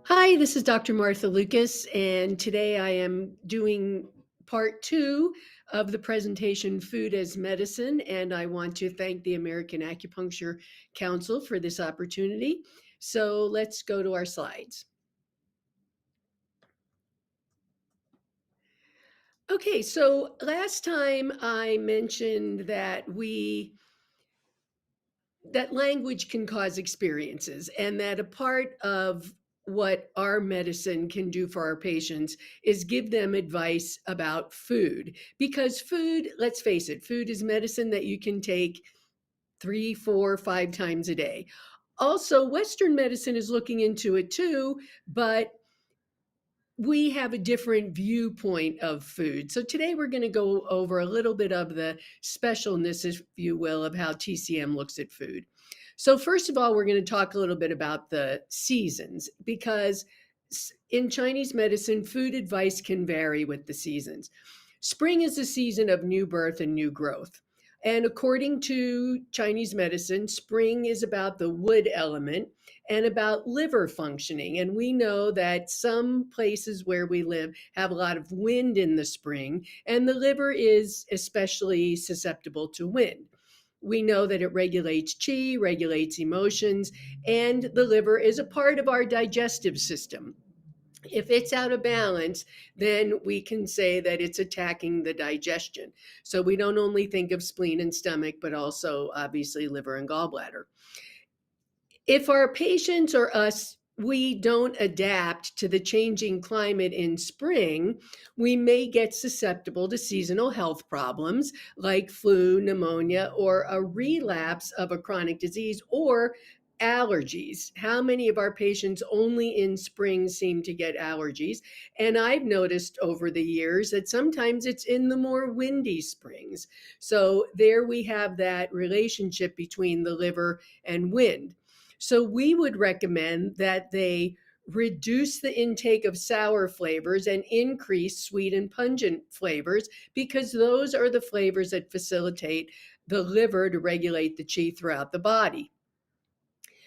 Hi, this is Dr. Martha Lucas, and today I am doing part two of the presentation Food as Medicine. And I want to thank the American Acupuncture Council for this opportunity. So let's go to our slides. Okay, so last time I mentioned that language can cause experiences, and that a part of what our medicine can do for our patients is give them advice about food. Because food, let's face it, food is medicine that you can take 3, 4, 5 times a day. Also, Western medicine is looking into it too, but we have a different viewpoint of food. So today we're going to go over a little bit of the specialness, if you will, of how TCM looks at food. So first of all, we're going to talk a little bit about the seasons, because in Chinese medicine, food advice can vary with the seasons. Spring is a season of new birth and new growth. And according to Chinese medicine, spring is about the wood element and about liver functioning. And we know that some places where we live have a lot of wind in the spring, and the liver is especially susceptible to wind. We know that it regulates qi, regulates emotions, and the liver is a part of our digestive system. If it's out of balance, then we can say that it's attacking the digestion. So we don't only think of spleen and stomach, but also obviously liver and gallbladder. If our patients or us, we don't adapt to the changing climate in spring, we may get susceptible to seasonal health problems like flu, pneumonia, or a relapse of a chronic disease, or allergies. How many of our patients only in spring seem to get allergies? And I've noticed over the years that sometimes it's in the more windy springs. So there we have that relationship between the liver and wind. So we would recommend that they reduce the intake of sour flavors and increase sweet and pungent flavors, because those are the flavors that facilitate the liver to regulate the qi throughout the body.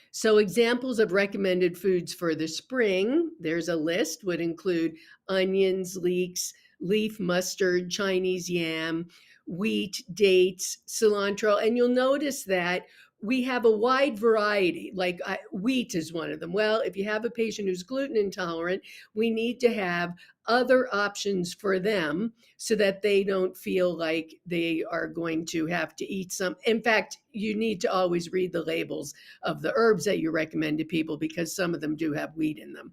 So examples of recommended foods for the spring, there's a list, would include onions, leeks, leaf mustard, Chinese yam, wheat, dates, cilantro. And you'll notice that we have a wide variety, like wheat is one of them. Well, if you have a patient who's gluten intolerant, we need to have other options for them so that they don't feel like they are going to have to eat some. In fact, you need to always read the labels of the herbs that you recommend to people, because some of them do have wheat in them.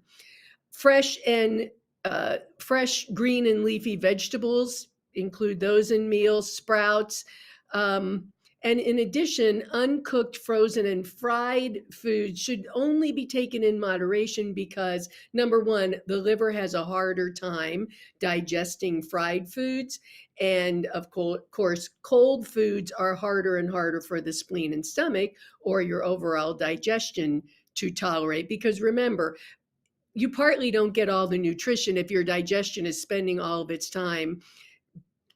Fresh green and leafy vegetables, include those in meals, sprouts. And in addition, uncooked, frozen, and fried foods should only be taken in moderation, because number one, the liver has a harder time digesting fried foods. And of course, cold foods are harder and harder for the spleen and stomach, or your overall digestion, to tolerate. Because remember, you partly don't get all the nutrition if your digestion is spending all of its time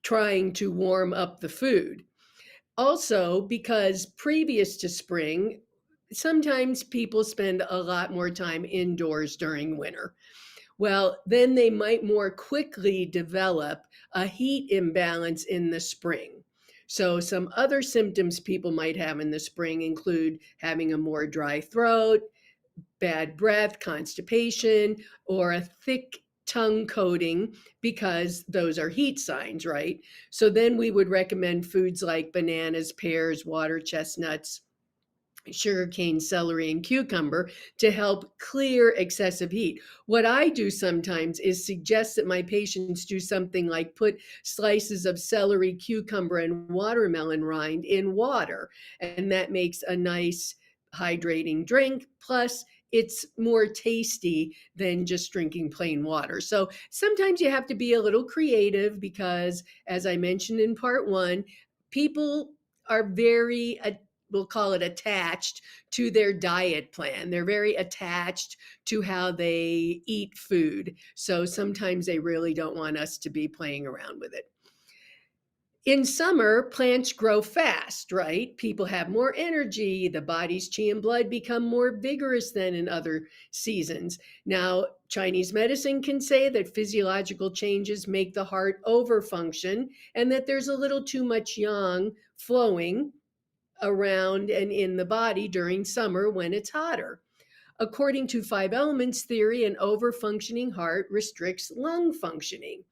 trying to warm up the food. Also, because previous to spring, sometimes people spend a lot more time indoors during winter. Well, then they might more quickly develop a heat imbalance in the spring. So, some other symptoms people might have in the spring include having a more dry throat, bad breath, constipation, or a thick tongue coating, because those are heat signs, right? So then we would recommend foods like bananas, pears, water chestnuts, sugarcane, celery, and cucumber to help clear excessive heat. What I do sometimes is suggest that my patients do something like put slices of celery, cucumber, and watermelon rind in water, and that makes a nice hydrating drink. Plus, it's more tasty than just drinking plain water. So sometimes you have to be a little creative, because, as I mentioned in part one, people are very, we'll call it, attached to their diet plan. They're very attached to how they eat food. So sometimes they really don't want us to be playing around with it. In summer, plants grow fast, right? People have more energy. The body's qi and blood become more vigorous than in other seasons. Now, Chinese medicine can say that physiological changes make the heart overfunction and that there's a little too much yang flowing around and in the body during summer when it's hotter. According to five elements theory, an overfunctioning heart restricts lung functioning.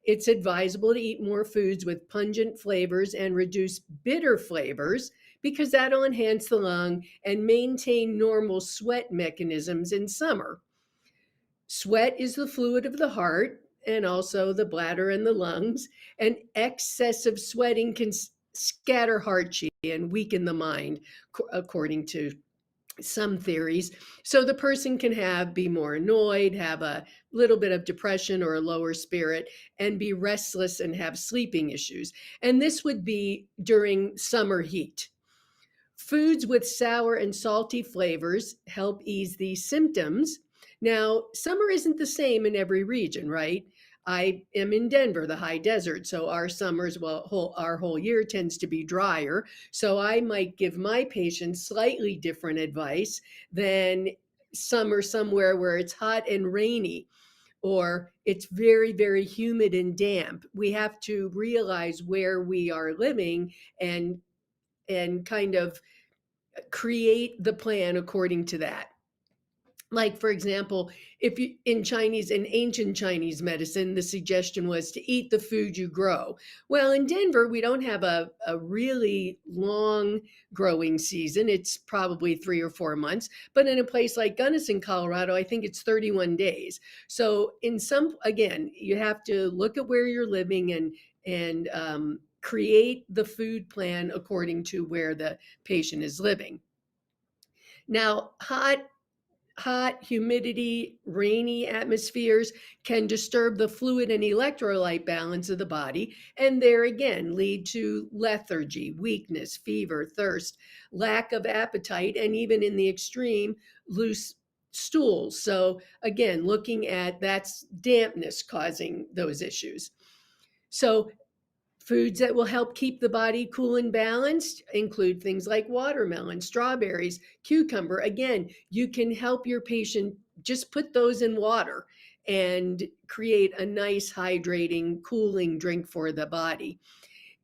It's advisable to eat more foods with pungent flavors and reduce bitter flavors because that'll enhance the lung and maintain normal sweat mechanisms in summer. Sweat is the fluid of the heart and also the bladder and the lungs, and excessive sweating can scatter heart qi and weaken the mind, according to some theories. So the person can be more annoyed, have a little bit of depression or a lower spirit, and be restless and have sleeping issues. And this would be during summer heat. Foods with sour and salty flavors help ease these symptoms. Now, summer isn't the same in every region, right? I am in Denver, the high desert, so our summers, our whole year tends to be drier. So I might give my patients slightly different advice than summer somewhere where it's hot and rainy or it's very, very humid and damp. We have to realize where we are living and kind of create the plan according to that. Like, for example, if you in ancient Chinese medicine, the suggestion was to eat the food you grow. Well, in Denver, we don't have a really long growing season. It's probably 3 or 4 months. But in a place like Gunnison, Colorado, I think it's 31 days. So again, you have to look at where you're living and create the food plan according to where the patient is living. Now, hot, humidity, rainy atmospheres can disturb the fluid and electrolyte balance of the body, and there again lead to lethargy, weakness, fever, thirst, lack of appetite, and even in the extreme, loose stools. So again, looking at that's dampness causing those issues. So foods that will help keep the body cool and balanced include things like watermelon, strawberries, cucumber. Again, you can help your patient just put those in water and create a nice hydrating, cooling drink for the body.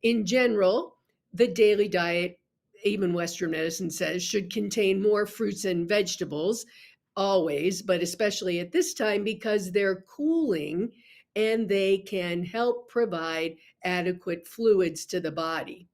In general, the daily diet, even Western medicine says, should contain more fruits and vegetables always, but especially at this time because they're cooling and they can help provide adequate fluids to the body.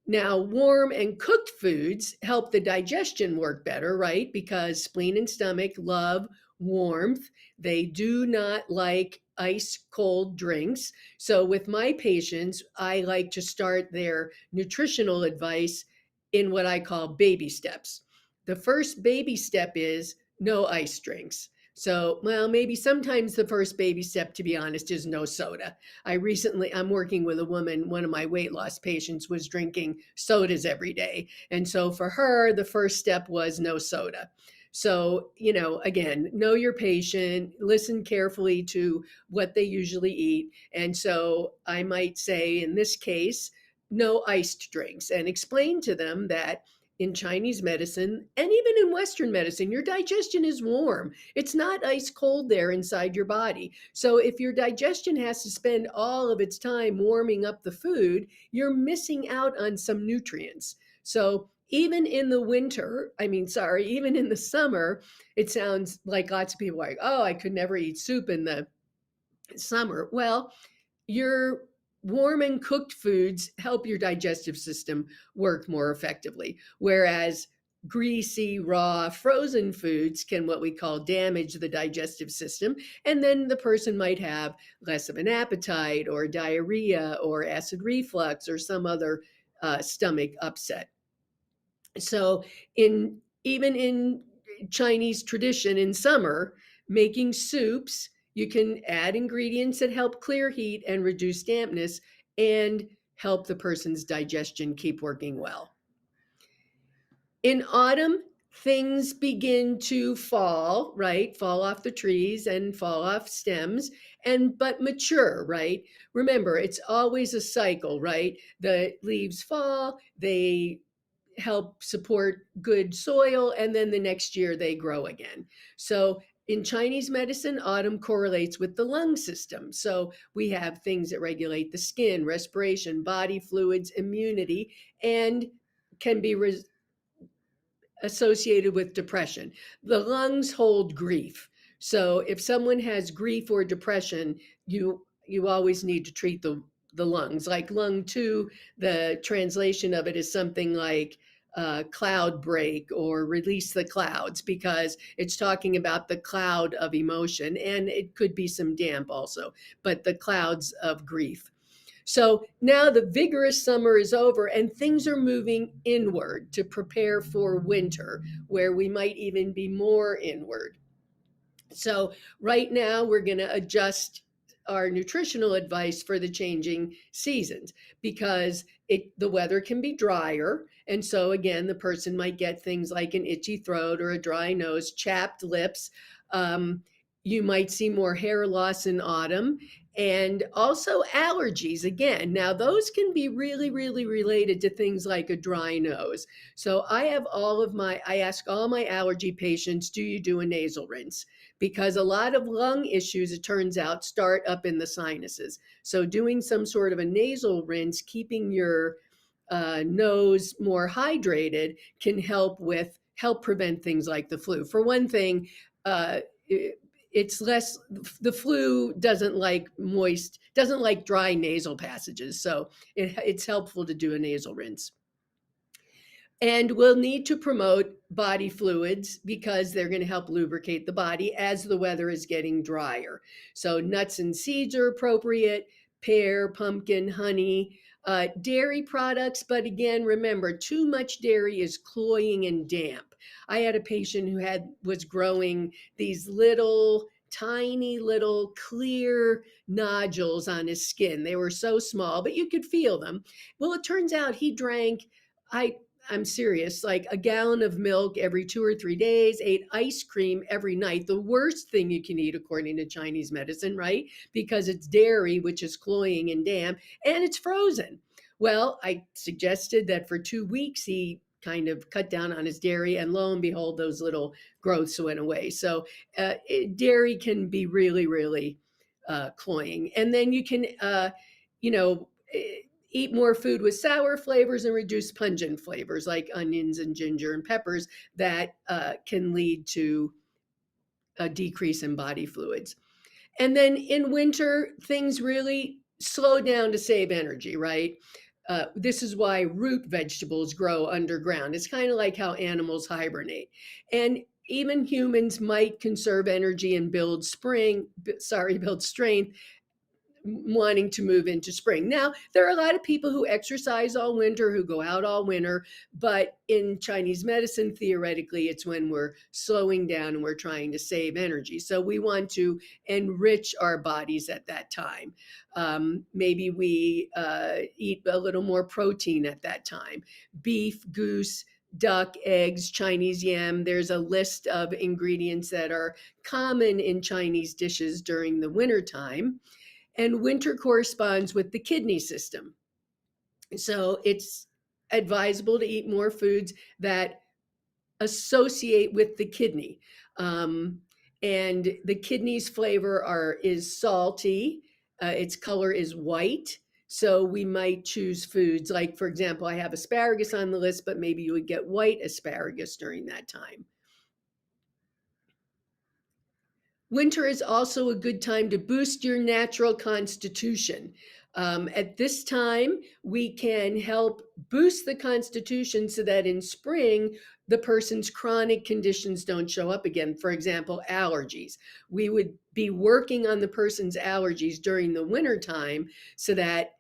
Now, warm and cooked foods help the digestion work better, right? Because spleen and stomach love warmth. They do not like ice cold drinks. So, with my patients, I like to start their nutritional advice in what I call baby steps. The first baby step is no ice drinks. So, well, maybe sometimes the first baby step, to be honest, is no soda. I'm working with a woman, one of my weight loss patients was drinking sodas every day. And so for her, the first step was no soda. So, again, know your patient, listen carefully to what they usually eat. And so I might say, in this case, no iced drinks and explain to them that in Chinese medicine and even in Western medicine, your digestion is warm. It's not ice cold there inside your body. So if your digestion has to spend all of its time warming up the food, you're missing out on some nutrients. So even in the even in the summer, it sounds like lots of people are like, oh, I could never eat soup in the summer. Well, your warm and cooked foods help your digestive system work more effectively, whereas greasy, raw, frozen foods can what we call damage the digestive system. And then the person might have less of an appetite or diarrhea or acid reflux or some other stomach upset. So even in Chinese tradition in summer, making soups, you can add ingredients that help clear heat and reduce dampness and help the person's digestion keep working well. In autumn, things begin to fall, right? Fall off the trees and fall off stems. but mature, right? Remember, it's always a cycle, right? The leaves fall, they help support good soil, and then the next year they grow again. So in Chinese medicine, autumn correlates with the lung system. So we have things that regulate the skin, respiration, body fluids, immunity, and can be associated with depression. The lungs hold grief. So if someone has grief or depression, you always need to treat the lungs. Like lung 2, the translation of it is something like cloud break or release the clouds, because it's talking about the cloud of emotion, and it could be some damp also, but the clouds of grief. So now the vigorous summer is over and things are moving inward to prepare for winter, where we might even be more inward. So right now we're going to adjust our nutritional advice for the changing seasons, because the weather can be drier, and so again the person might get things like an itchy throat or a dry nose, chapped lips. um, you might see more hair loss in autumn, and also allergies again. Now those can be really, really related to things like a dry nose. So I ask all my allergy patients, do you do a nasal rinse? Because a lot of lung issues, it turns out, start up in the sinuses. So doing some sort of a nasal rinse, keeping your nose more hydrated, can help prevent things like the flu. For one thing, uh, it's less, the flu doesn't like dry nasal passages. So it's helpful to do a nasal rinse. And we'll need to promote body fluids because they're going to help lubricate the body as the weather is getting drier. So nuts and seeds are appropriate, pear, pumpkin, honey, dairy products. But again, remember, too much dairy is cloying and damp. I had a patient who was growing these tiny little clear nodules on his skin. They were so small, but you could feel them. Well, it turns out he drank, I'm serious, like a gallon of milk every 2 or 3 days, ate ice cream every night, the worst thing you can eat according to Chinese medicine, right? Because it's dairy, which is cloying and damp, and it's frozen. Well, I suggested that for 2 weeks he kind of cut down on his dairy, and lo and behold, those little growths went away. So dairy can be really, really cloying. And then you can, you know, eat more food with sour flavors and reduce pungent flavors like onions and ginger and peppers that can lead to a decrease in body fluids. And then in winter, things really slow down to save energy, right? This is why root vegetables grow underground. It's kind of like how animals hibernate. And even humans might conserve energy and build strength wanting to move into spring. Now, there are a lot of people who exercise all winter, who go out all winter, but in Chinese medicine, theoretically, it's when we're slowing down and we're trying to save energy. So we want to enrich our bodies at that time. Maybe we eat a little more protein at that time. Beef, goose, duck, eggs, Chinese yam. There's a list of ingredients that are common in Chinese dishes during the winter time. And winter corresponds with the kidney system. So it's advisable to eat more foods that associate with the kidney. And the kidney's flavor is salty. Its color is white. So we might choose foods like, for example, I have asparagus on the list, but maybe you would get white asparagus during that time. Winter is also a good time to boost your natural constitution. At this time, we can help boost the constitution so that in spring, the person's chronic conditions don't show up again. For example, allergies. We would be working on the person's allergies during the winter time so that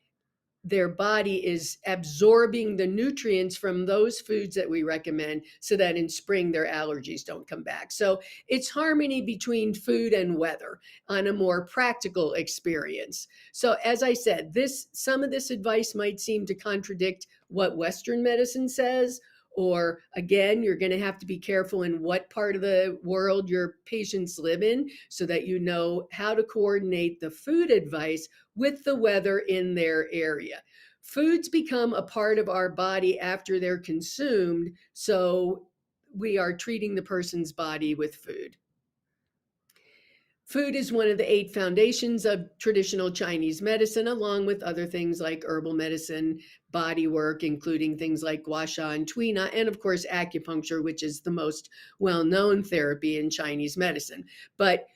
their body is absorbing the nutrients from those foods that we recommend so that in spring their allergies don't come back. So it's harmony between food and weather on a more practical experience. So as I said, some of this advice might seem to contradict what Western medicine says, Or again, you're going to have to be careful in what part of the world your patients live in so that you know how to coordinate the food advice with the weather in their area. Foods become a part of our body after they're consumed, so we are treating the person's body with food. Food is one of the 8 foundations of traditional Chinese medicine, along with other things like herbal medicine, body work, including things like gua sha and Tui Na, and of course, acupuncture, which is the most well-known therapy in Chinese medicine. But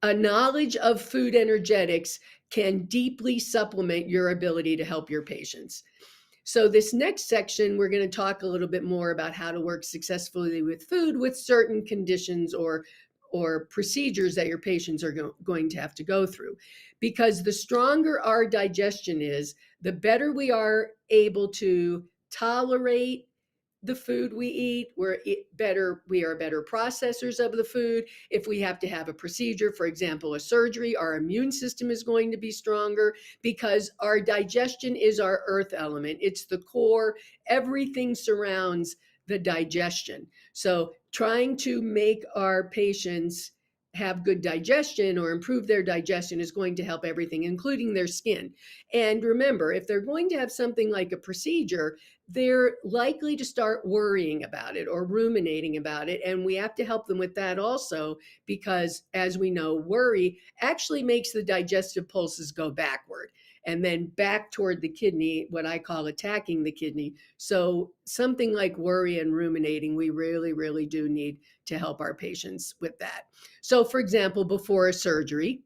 a knowledge of food energetics can deeply supplement your ability to help your patients. So this next section, we're going to talk a little bit more about how to work successfully with food with certain conditions or procedures that your patients are going to have to go through. Because the stronger our digestion is, the better we are able to tolerate the food we eat. We are better processors of the food. If we have to have a procedure, for example, a surgery, our immune system is going to be stronger because our digestion is our earth element. It's the core. Everything surrounds the digestion. So trying to make our patients have good digestion or improve their digestion is going to help everything, including their skin. And remember, if they're going to have something like a procedure, they're likely to start worrying about it or ruminating about it. And we have to help them with that also, because as we know, worry actually makes the digestive pulses go backward and then back toward the kidney, what I call attacking the kidney. So something like worry and ruminating, we really, really do need to help our patients with that. So for example, before a surgery,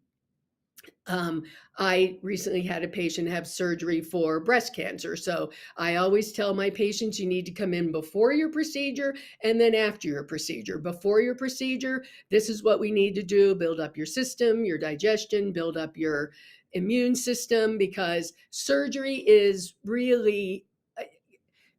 I recently had a patient have surgery for breast cancer. So I always tell my patients you need to come in before your procedure and then after your procedure. Before your procedure, this is what we need to do: build up your system, your digestion, build up your immune system, because surgery is really,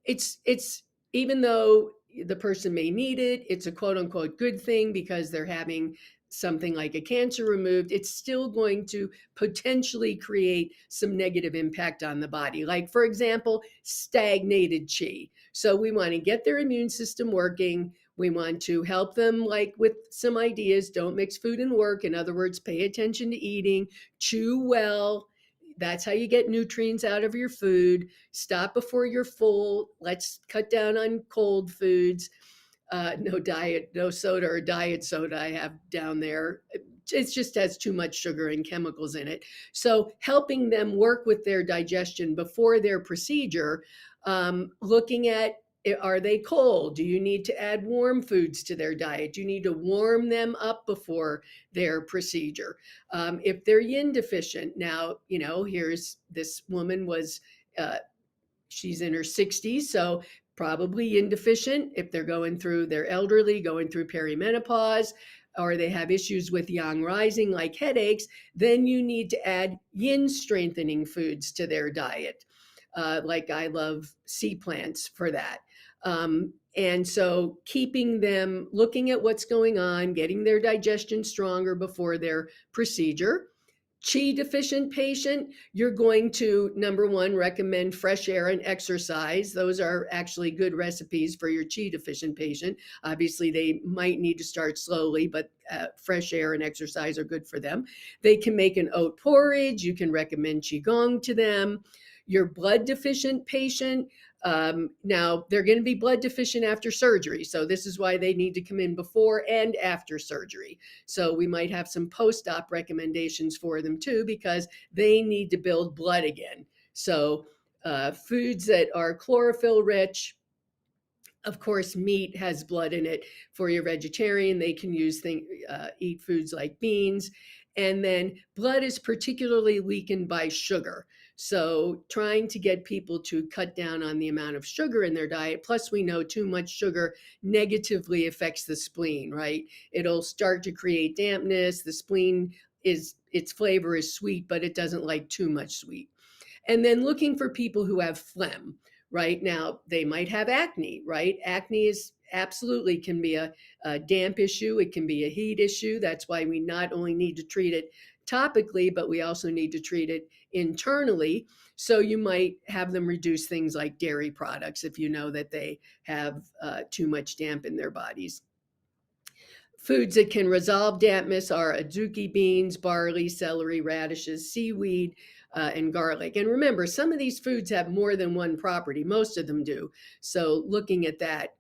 it's even though the person may need it, it's a quote unquote good thing because they're having something like a cancer removed. It's still going to potentially create some negative impact on the body. Like, for example, stagnated qi. So we want to get their immune system working. We want to help them, like, with some ideas. Don't mix food and work. In other words, pay attention to eating, chew well. That's how you get nutrients out of your food. Stop before you're full. Let's cut down on cold foods. No soda or diet soda I have down there. It just has too much sugar and chemicals in it. So helping them work with their digestion before their procedure, looking at, are they cold? Do you need to add warm foods to their diet? Do you need to warm them up before their procedure? If they're yin deficient, now, here's this woman she's in her 60s, so probably yin deficient. If they're elderly, going through perimenopause, or they have issues with yang rising like headaches, then you need to add yin strengthening foods to their diet. Like, I love sea plants for that. And so keeping them, looking at what's going on, getting their digestion stronger before their procedure. Qi deficient patient, you're going to, number one, recommend fresh air and exercise. Those are actually good recipes for your Qi deficient patient. Obviously, they might need to start slowly, but fresh air and exercise are good for them. They can make an oat porridge. You can recommend Qigong to them. Your blood deficient patient, now they're going to be blood deficient after surgery. So this is why they need to come in before and after surgery. So we might have some post-op recommendations for them too, because they need to build blood again. So foods that are chlorophyll rich. Of course, meat has blood in it. For your vegetarian, they can eat foods like beans. And then blood is particularly weakened by sugar. So trying to get people to cut down on the amount of sugar in their diet. Plus, we know too much sugar negatively affects the spleen, right? It'll start to create dampness. The spleen its flavor is sweet, but it doesn't like too much sweet. And then looking for people who have phlegm. Right now, they might have acne, right? Acne absolutely can be a damp issue. It can be a heat issue. That's why we not only need to treat it topically, but we also need to treat it internally. So you might have them reduce things like dairy products if you know that they have too much damp in their bodies. Foods that can resolve dampness are adzuki beans, barley, celery, radishes, seaweed, and garlic. And remember, some of these foods have more than one property. Most of them do. So looking at that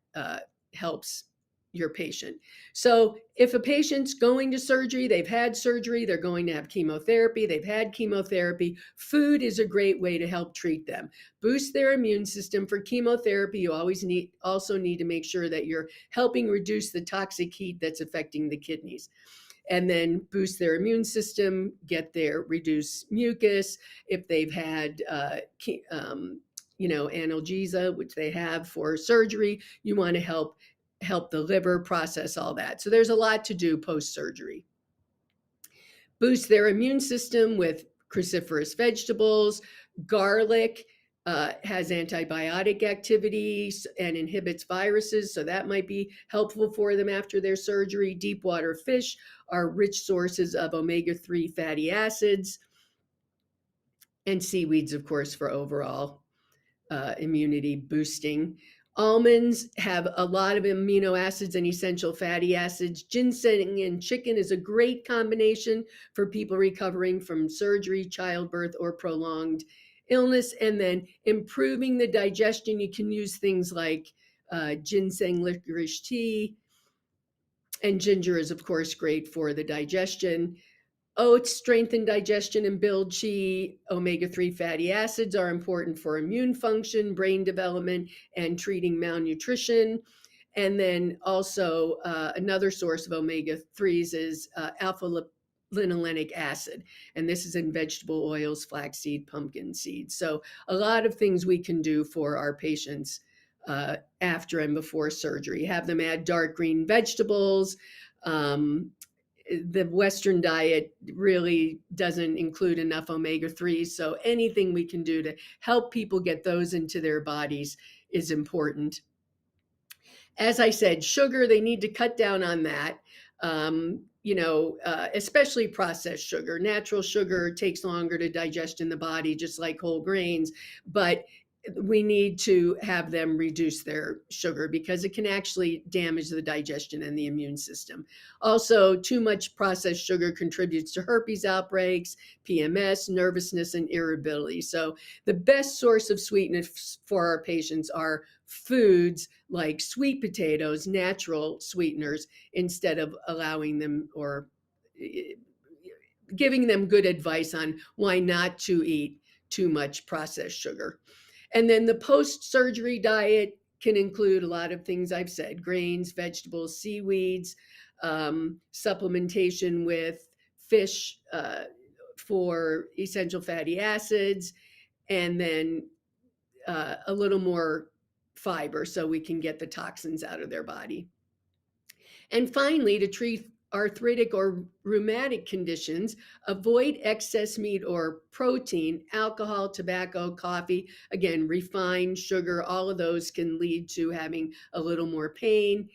helps your patient. So if a patient's going to surgery, they've had surgery, they're going to have chemotherapy, they've had chemotherapy, food is a great way to help treat them. Boost their immune system. For chemotherapy, you also need to make sure that you're helping reduce the toxic heat that's affecting the kidneys. And then boost their immune system, get their reduce mucus. If they've had analgesia, which they have for surgery, you want to help the liver process all that. So there's a lot to do post-surgery. Boost their immune system with cruciferous vegetables. Garlic has antibiotic activities and inhibits viruses, so that might be helpful for them after their surgery. Deep water fish are rich sources of omega-3 fatty acids, and seaweeds, of course, for overall immunity boosting. Almonds have a lot of amino acids and essential fatty acids. Ginseng and chicken is a great combination for people recovering from surgery, childbirth, or prolonged illness. And then improving the digestion, you can use things like ginseng licorice tea. And ginger is, of course, great for the digestion. Oats strengthen digestion and build qi. Omega-3 fatty acids are important for immune function, brain development, and treating malnutrition. And then also another source of omega-3s is alpha-linolenic acid. And this is in vegetable oils, flaxseed, pumpkin seeds. So a lot of things we can do for our patients after and before surgery. Have them add dark green vegetables. The Western diet really doesn't include enough omega-3s. So anything we can do to help people get those into their bodies is important. As I said, sugar, they need to cut down on that. Especially processed sugar. Natural sugar takes longer to digest in the body, just like whole grains, but we need to have them reduce their sugar because it can actually damage the digestion and the immune system. Also, too much processed sugar contributes to herpes outbreaks, PMS, nervousness, and irritability. So the best source of sweetness for our patients are foods like sweet potatoes, natural sweeteners, instead of allowing them or giving them good advice on why not to eat too much processed sugar. And then the post-surgery diet can include a lot of things I've said: grains, vegetables, seaweeds, supplementation with fish for essential fatty acids, and then a little more fiber so we can get the toxins out of their body. And finally, to treat arthritic or rheumatic conditions, avoid excess meat or protein, alcohol, tobacco, coffee, again, refined sugar, all of those can lead to having a little more pain.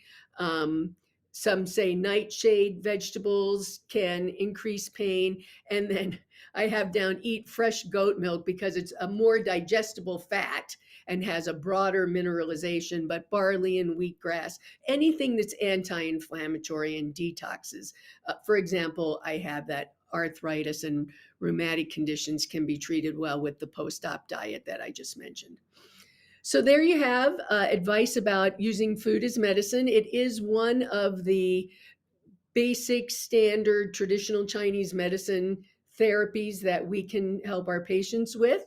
Some say nightshade vegetables can increase pain. And then I have down eat fresh goat milk because it's a more digestible fat and has a broader mineralization, but barley and wheatgrass, anything that's anti-inflammatory and detoxes. For example, I have that arthritis and rheumatic conditions can be treated well with the post-op diet that I just mentioned. So there you have advice about using food as medicine. It is one of the basic standard traditional Chinese medicine therapies that we can help our patients with.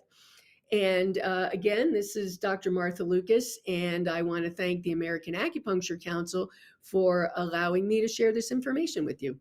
And again, this is Dr. Martha Lucas, and I want to thank the American Acupuncture Council for allowing me to share this information with you.